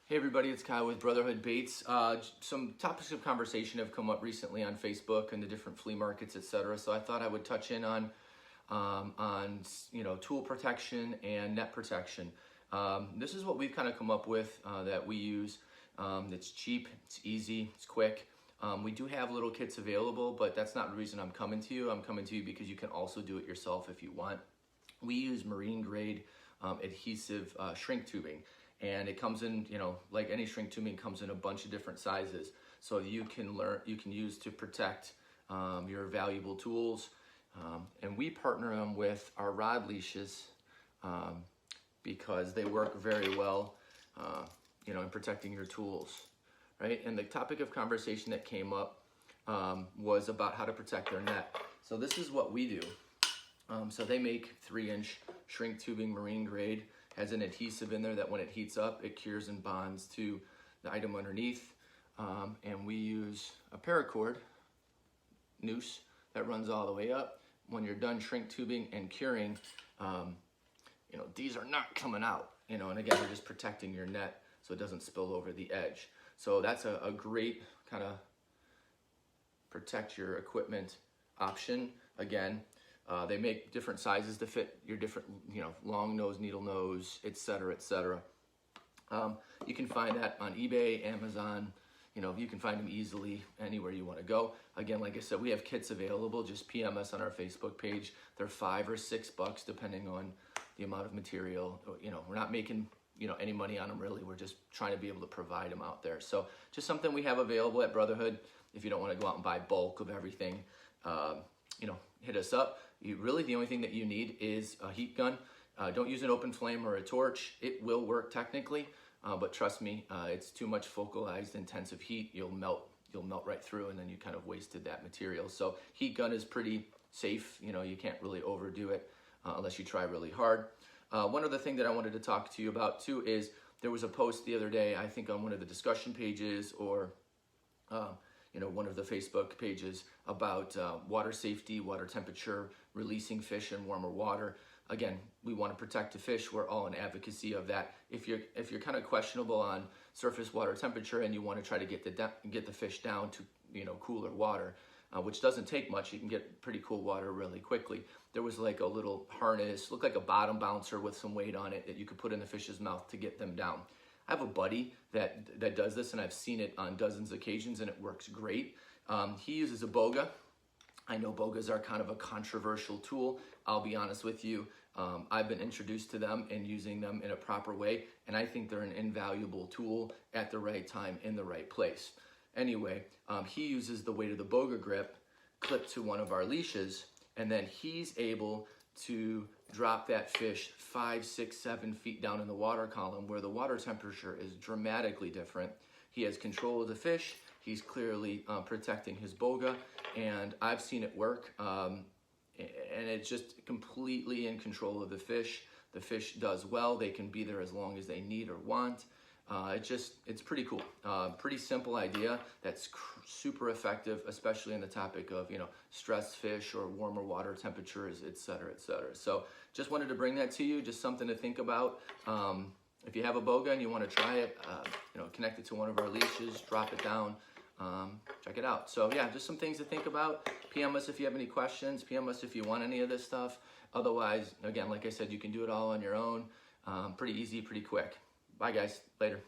Hey everybody, it's Kyle with Brotherhood Baits. Some topics of conversation have come up recently on Facebook and the different flea markets, etc. So I thought I would touch in on tool protection and net protection. This is what we've kind of come up with that we use. It's cheap, it's easy, it's quick. We do have little kits available, but that's not the reason I'm coming to you. I'm coming to you because you can also do it yourself if you want. We use marine grade adhesive shrink tubing. And it comes in, like any shrink tubing, comes in a bunch of different sizes. So you can use to protect your valuable tools. And we partner them with our rod leashes because they work very well, in protecting your tools, right? And the topic of conversation that came up was about how to protect their net. So this is what we do. So they make 3-inch shrink tubing marine grade. Has an adhesive in there that when it heats up, it cures and bonds to the item underneath. And we use a paracord noose that runs all the way up. When you're done shrink tubing and curing, these are not coming out, and again, you're just protecting your net so it doesn't spill over the edge. So that's a great kind of protect your equipment option. Again, they make different sizes to fit your different, long nose, needle nose, etc., etc. You can find that on eBay, Amazon. You can find them easily anywhere you want to go. Again, like I said, we have kits available. Just PM us on our Facebook page. They're $5 or $6 depending on the amount of material. We're not making any money on them really. We're just trying to be able to provide them out there. So just something we have available at Brotherhood. If you don't want to go out and buy bulk of everything, hit us up. The only thing that you need is a heat gun. Don't use an open flame or a torch. It will work technically, but trust me, it's too much focalized intensive heat. You'll melt right through, and then you kind of wasted that material. So heat gun is pretty safe. You can't really overdo it unless you try really hard. One other thing that I wanted to talk to you about too is there was a post the other day, I think on one of the discussion pages or one of the Facebook pages about water safety, water temperature, releasing fish in warmer water. Again, we want to protect the fish. We're all in advocacy of that. If you're kind of questionable on surface water temperature and you want to try to get the fish down to cooler water, which doesn't take much, you can get pretty cool water really quickly. There was like a little harness, looked like a bottom bouncer with some weight on it that you could put in the fish's mouth to get them down. I have a buddy that does this, and I've seen it on dozens of occasions, and it works great. He uses a boga. I know bogas are kind of a controversial tool. I'll be honest with you. I've been introduced to them and using them in a proper way, and I think they're an invaluable tool at the right time in the right place. Anyway, he uses the weight of the boga grip clipped to one of our leashes, and then he's able to drop that fish 5, 6, 7 feet down in the water column where the water temperature is dramatically different. He has control of the fish. He's clearly protecting his boga, and I've seen it work. And it's just completely in control of the fish. The fish does well. They can be there as long as they need or want. It's pretty cool. Pretty simple idea that's super effective, especially on the topic of, stressed fish or warmer water temperatures, et cetera, et cetera. So just wanted to bring that to you, just something to think about. If you have a boga and you want to try it, connect it to one of our leashes, drop it down, check it out. So yeah, just some things to think about. PM us if you have any questions. PM us if you want any of this stuff. Otherwise, again, like I said, you can do it all on your own. Pretty easy, pretty quick. Bye guys, later.